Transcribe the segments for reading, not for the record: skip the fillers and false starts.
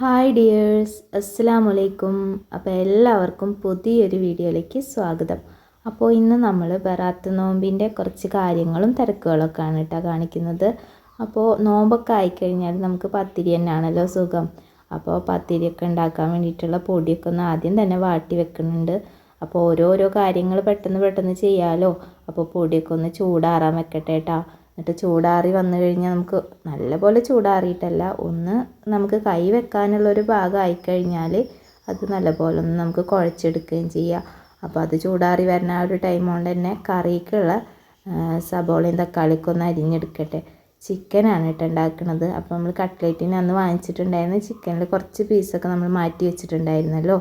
Hi dears, അസ്സലാമലൈക്കും. അപ്പോൾ എല്ലാവർക്കും പുതിയൊരു വീഡിയോയിലേക്ക് സ്വാഗതം. അപ്പോൾ ഇന്ന് നമ്മൾ ബറാത്ത് നോമ്പിൻ്റെ കുറച്ച് കാര്യങ്ങളും തിരക്കുകളൊക്കെയാണ് കേട്ടോ കാണിക്കുന്നത്. അപ്പോൾ നോമ്പൊക്കെ ആയിക്കഴിഞ്ഞാൽ നമുക്ക് പത്തിരി തന്നെയാണല്ലോ സുഖം. അപ്പോൾ പത്തിരിയൊക്കെ ഉണ്ടാക്കാൻ വേണ്ടിയിട്ടുള്ള പൊടിയൊക്കെ ഒന്ന് ആദ്യം തന്നെ വാട്ടി വെക്കുന്നുണ്ട്. അപ്പോൾ ഓരോരോ കാര്യങ്ങൾ പെട്ടെന്ന് ചെയ്യാമല്ലോ. അപ്പോൾ പൊടിയൊക്കെ ഒന്ന് ചൂടാറാൻ വെക്കട്ടെ കേട്ടോ. എന്നിട്ട് ചൂടാറി വന്നു കഴിഞ്ഞാൽ നമുക്ക് നല്ലപോലെ ചൂടാറിയിട്ടല്ല, ഒന്ന് നമുക്ക് കൈ വെക്കാനുള്ളൊരു ഭാഗം ആയിക്കഴിഞ്ഞാൽ അത് നല്ലപോലെ ഒന്ന് നമുക്ക് കുഴച്ചെടുക്കുകയും ചെയ്യാം. അപ്പോൾ അത് ചൂടാറി വരുന്ന ആ ഒരു ടൈം കൊണ്ട് തന്നെ കറിക്കുള്ള സബോളയും തക്കാളിയൊക്കെ ഒന്ന് അരിഞ്ഞെടുക്കട്ടെ. ചിക്കനാണ് കേട്ടോ ഉണ്ടാക്കുന്നത്. അപ്പോൾ നമ്മൾ കട്ട്ലേറ്റിന് അന്ന് വാങ്ങിച്ചിട്ടുണ്ടായിരുന്നു. ചിക്കനിൽ കുറച്ച് പീസൊക്കെ നമ്മൾ മാറ്റി വെച്ചിട്ടുണ്ടായിരുന്നല്ലോ.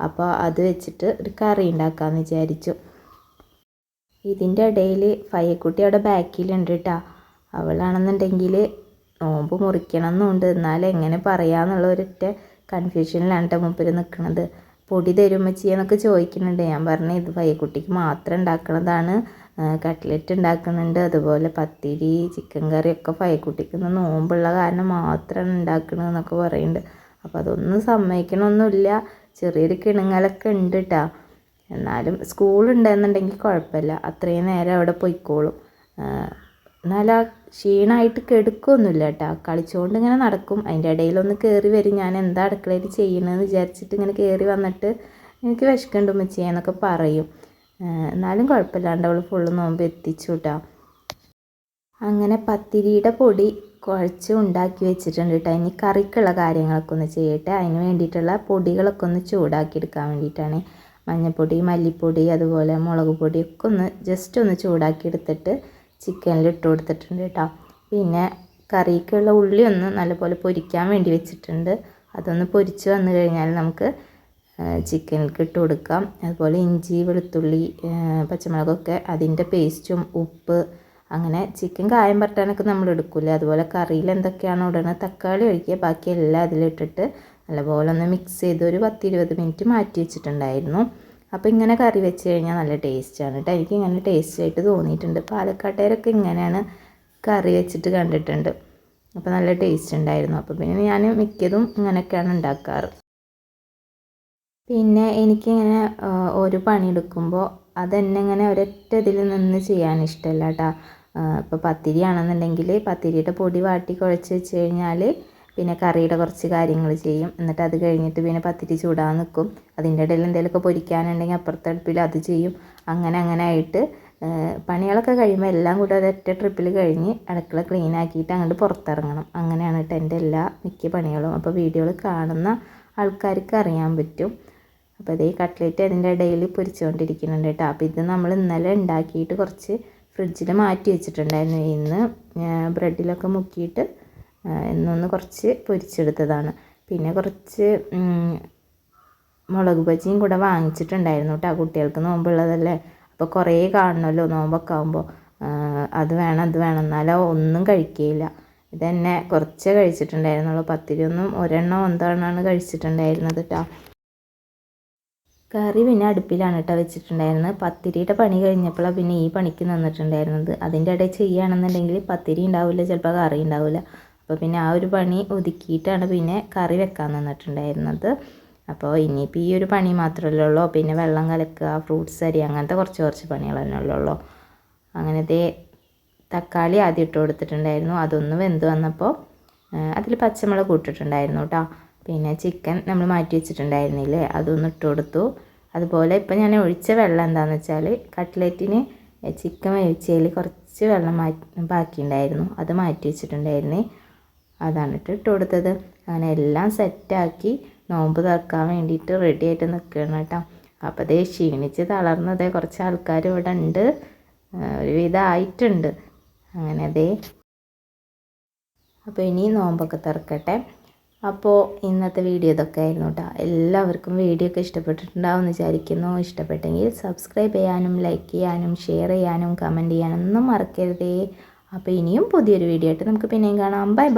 അപ്പോൾ അത് വെച്ചിട്ട് ഒരു കറി ഉണ്ടാക്കാമെന്ന് വിചാരിച്ചു. ഇതിൻ്റെ ഇടയിൽ ഫയ്യക്കുട്ടി അവിടെ ബാക്കിലുണ്ട് കേട്ടോ. അവളാണെന്നുണ്ടെങ്കിൽ നോമ്പ് മുറിക്കണം എന്നുണ്ട്, എന്നാലും എങ്ങനെ പറയാമെന്നുള്ള ഒരൊറ്റ കൺഫ്യൂഷനിലാണ് കേട്ടോ മൂപ്പര് നിൽക്കുന്നത്. പൊടി തരുമ്മച്ചി എന്നൊക്കെ ചോദിക്കുന്നുണ്ട്. ഞാൻ പറഞ്ഞു ഇത് ഫയ്യക്കുട്ടിക്ക് മാത്രം ഉണ്ടാക്കുന്നതാണ്, കട്ട്ലറ്റ് ഉണ്ടാക്കുന്നുണ്ട്, അതുപോലെ പത്തിരി ചിക്കൻ കറിയൊക്കെ ഫയ്യക്കുട്ടിക്ക് നോമ്പുള്ള കാരണം മാത്രമാണ് ഉണ്ടാക്കണമെന്നൊക്കെ പറയുന്നുണ്ട്. അപ്പോൾ അതൊന്നും സമ്മതിക്കണമൊന്നുമില്ല. ചെറിയൊരു കിണുങ്ങലൊക്കെ ഉണ്ട് കേട്ടോ. എന്നാലും സ്കൂളുണ്ടെന്നുണ്ടെങ്കിൽ കുഴപ്പമില്ല, അത്രയും നേരം അവിടെ പോയിക്കോളും. എന്നാൽ ആ ക്ഷീണമായിട്ട് കെടുക്കൊന്നുമില്ല കേട്ടോ. കളിച്ചുകൊണ്ട് ഇങ്ങനെ നടക്കും. അതിൻ്റെ ഇടയിലൊന്ന് കയറി വരും. ഞാൻ എന്താ അടുക്കളയിൽ ചെയ്യണമെന്ന് വിചാരിച്ചിട്ട് ഇങ്ങനെ കയറി വന്നിട്ട് എനിക്ക് വിശക്കുന്നുണ്ട് ഉമ്മച്ചി എന്നൊക്കെ പറയും. എന്നാലും കുഴപ്പമില്ലാണ്ട് അവൾ ഫുള്ള് നോമ്പ് എത്തിച്ചു കേട്ടോ. അങ്ങനെ പത്തിരിയുടെ പൊടി കുഴച്ച് ഉണ്ടാക്കി വെച്ചിട്ടുണ്ട് കേട്ടോ. ഇനി കറിക്കുള്ള കാര്യങ്ങളൊക്കെ ഒന്ന് ചെയ്യട്ടെ. അതിന് വേണ്ടിയിട്ടുള്ള പൊടികളൊക്കെ ഒന്ന് ചൂടാക്കി എടുക്കാൻ വേണ്ടിയിട്ടാണ്. മഞ്ഞൾപ്പൊടി, മല്ലിപ്പൊടി, അതുപോലെ മുളക് പൊടിയൊക്കെ ഒന്ന് ജസ്റ്റ് ഒന്ന് ചൂടാക്കി എടുത്തിട്ട് ചിക്കനിൽ ഇട്ട് കൊടുത്തിട്ടുണ്ട് കേട്ടോ. പിന്നെ കറിക്കുള്ള ഉള്ളി ഒന്ന് നല്ലപോലെ പൊരിക്കാൻ വേണ്ടി വെച്ചിട്ടുണ്ട്. അതൊന്ന് പൊരിച്ച് വന്നു കഴിഞ്ഞാൽ നമുക്ക് ചിക്കനിലേക്ക് ഇട്ട് കൊടുക്കാം. അതുപോലെ ഇഞ്ചി, വെളുത്തുള്ളി, പച്ചമുളകൊക്കെ അതിൻ്റെ പേസ്റ്റും ഉപ്പ്, അങ്ങനെ ചിക്കൻ കായം പരട്ടാനൊക്കെ നമ്മൾ എടുക്കില്ല. അതുപോലെ കറിയിൽ എന്തൊക്കെയാണോ ഇടുന്നത്, തക്കാളി ഒഴിക്കുക, ബാക്കി എല്ലാം അതിലിട്ടിട്ട് നല്ലപോലെ ഒന്ന് മിക്സ് ചെയ്ത് ഒരു 10-20 മിനിറ്റ് മാറ്റി വെച്ചിട്ടുണ്ടായിരുന്നു. അപ്പോൾ ഇങ്ങനെ കറി വെച്ച് കഴിഞ്ഞാൽ നല്ല ടേസ്റ്റാണ് കേട്ടോ. എനിക്ക് ഇങ്ങനെ ടേസ്റ്റായിട്ട് തോന്നിയിട്ടുണ്ട്. പാലക്കാട്ടുകാരൊക്കെ ഇങ്ങനെയാണ് കറി വെച്ചിട്ട് കണ്ടിട്ടുണ്ട്. അപ്പോൾ നല്ല ടേസ്റ്റ് ഉണ്ടായിരുന്നു. അപ്പോൾ പിന്നെ ഞാൻ മിക്കതും ഇങ്ങനെയൊക്കെയാണ് ഉണ്ടാക്കാറ്. പിന്നെ എനിക്കിങ്ങനെ ഒരു പണിയെടുക്കുമ്പോൾ അതെന്നെ ഇങ്ങനെ ഒരൊറ്റ ഇതിൽ നിന്ന് ചെയ്യാൻ ഇഷ്ടമല്ല കേട്ടോ. ഇപ്പോൾ പത്തിരി ആണെന്നുണ്ടെങ്കിൽ പത്തിരിയുടെ പൊടി വാട്ടി കുഴച്ച് വെച്ച് കഴിഞ്ഞാൽ പിന്നെ കറിയുടെ കുറച്ച് കാര്യങ്ങൾ ചെയ്യും. എന്നിട്ട് അത് കഴിഞ്ഞിട്ട് പിന്നെ പത്തിരി ചൂടാൻ നിൽക്കും. അതിൻ്റെ ഇടയിൽ എന്തെങ്കിലുമൊക്കെ പൊരിക്കാനുണ്ടെങ്കിൽ അപ്പുറത്തെ അടുപ്പിൽ അത് ചെയ്യും. അങ്ങനെ ആയിട്ട് പണികളൊക്കെ കഴിയുമ്പോൾ എല്ലാം കൂടെ ഒരൊറ്റ ട്രിപ്പിൽ കഴിഞ്ഞ് അടുക്കള ക്ലീൻ ആക്കിയിട്ട് അങ്ങോട്ട് പുറത്തിറങ്ങണം. അങ്ങനെയാണ് കേട്ടോ എൻ്റെ മിക്ക പണികളും. അപ്പോൾ വീഡിയോകൾ കാണുന്ന ആൾക്കാർക്ക് അറിയാൻ പറ്റും. അപ്പോൾ അതേ കട്ട്ലേറ്റ് അതിൻ്റെ ഇടയിൽ പൊരിച്ചുകൊണ്ടിരിക്കുന്നുണ്ട് കേട്ടോ. അപ്പോൾ ഇത് നമ്മൾ ഇന്നലെ ഉണ്ടാക്കിയിട്ട് കുറച്ച് ഫ്രിഡ്ജിൽ മാറ്റി വെച്ചിട്ടുണ്ടായിരുന്നു. ഇന്ന് ബ്രെഡിലൊക്കെ മുക്കിയിട്ട് ഇന്നൊന്ന് കുറച്ച് പൊരിച്ചെടുത്തതാണ്. പിന്നെ കുറച്ച് മുളക് ബജിയും കൂടെ വാങ്ങിച്ചിട്ടുണ്ടായിരുന്നു കേട്ടോ. കുട്ടികൾക്ക് നോമ്പുള്ളതല്ലേ, അപ്പോൾ കുറേ കാണണമല്ലോ നോമ്പൊക്കെ ആകുമ്പോൾ. അത് വേണം എന്നാലോ ഒന്നും കഴിക്കുകയില്ല. ഇതന്നെ കുറച്ചേ കഴിച്ചിട്ടുണ്ടായിരുന്നുള്ളൂ. പത്തിരിയൊന്നും ഒരെണ്ണം ഒന്നാണ് കഴിച്ചിട്ടുണ്ടായിരുന്നത് കേട്ടോ. കറി പിന്നെ അടുപ്പിലാണ് കേട്ടോ വെച്ചിട്ടുണ്ടായിരുന്നത്. പത്തിരിയുടെ പണി കഴിഞ്ഞപ്പോഴാണ് പിന്നെ ഈ പണിക്ക് നിന്നിട്ടുണ്ടായിരുന്നത്. അതിൻ്റെ ഇടയിൽ ചെയ്യുകയാണെന്നുണ്ടെങ്കിൽ പത്തിരി ഉണ്ടാവില്ല, ചിലപ്പോൾ കറി ഉണ്ടാവില്ല. അപ്പോൾ പിന്നെ ആ ഒരു പണി ഒതുക്കിയിട്ടാണ് പിന്നെ കറി വെക്കാൻ നിന്നിട്ടുണ്ടായിരുന്നത്. അപ്പോൾ ഇനിയിപ്പോൾ ഈ ഒരു പണി മാത്രമല്ലേ ഉള്ളൂ. പിന്നെ വെള്ളം കലക്കുക, ഫ്രൂട്ട്സ് അരി, അങ്ങനത്തെ കുറച്ച് പണികൾ തന്നെ ഉള്ളൂ. അങ്ങനത്തെ തക്കാളി ആദ്യം ഇട്ട് കൊടുത്തിട്ടുണ്ടായിരുന്നു. അതൊന്ന് വെന്ത് വന്നപ്പോൾ അതിൽ പച്ചമുളക് ഇട്ടിട്ടുണ്ടായിരുന്നു കേട്ടോ. പിന്നെ ചിക്കൻ നമ്മൾ മാറ്റി വെച്ചിട്ടുണ്ടായിരുന്നില്ലേ, അതൊന്ന് ഇട്ട് കൊടുത്തു. അതുപോലെ ഇപ്പം ഞാൻ ഒഴിച്ച വെള്ളം എന്താണെന്ന് വെച്ചാൽ കട്ട്ലേറ്റിന് ചിക്കൻ വേവിച്ചതിൽ കുറച്ച് വെള്ളം ബാക്കിയുണ്ടായിരുന്നു, അത് മാറ്റി വെച്ചിട്ടുണ്ടായിരുന്നേ. അതാണ് ഇട്ട് കൊടുത്തത്. അങ്ങനെ എല്ലാം സെറ്റാക്കി നോമ്പ് തുറക്കാൻ വേണ്ടിയിട്ട് റെഡി ആയിട്ട് നിൽക്കുകയാണ് കേട്ടോ. അപ്പോൾ അതേ ക്ഷീണിച്ച് തളർന്നതേ കുറച്ച് ആൾക്കാർ ഇവിടെ ഉണ്ട്, ഒരുവിധം ആയിട്ടുണ്ട്. അങ്ങനെ അതേ അപ്പോൾ ഇനി നോമ്പൊക്കെ തുറക്കട്ടെ. അപ്പോൾ ഇന്നത്തെ വീഡിയോ ഇതൊക്കെ ആയിരുന്നു കേട്ടോ. എല്ലാവർക്കും വീഡിയോ ഒക്കെ ഇഷ്ടപ്പെട്ടിട്ടുണ്ടാവും എന്ന് വിചാരിക്കുന്നു. ഇഷ്ടപ്പെട്ടെങ്കിൽ സബ്സ്ക്രൈബ് ചെയ്യാനും ലൈക്ക് ചെയ്യാനും ഷെയർ ചെയ്യാനും കമൻറ്റ് ചെയ്യാനും ഒന്നും മറക്കരുതേ. അപ്പോൾ ഇനിയും പുതിയൊരു വീഡിയോ ആയിട്ട് നമുക്ക് പിന്നെയും കാണാം. ബൈ.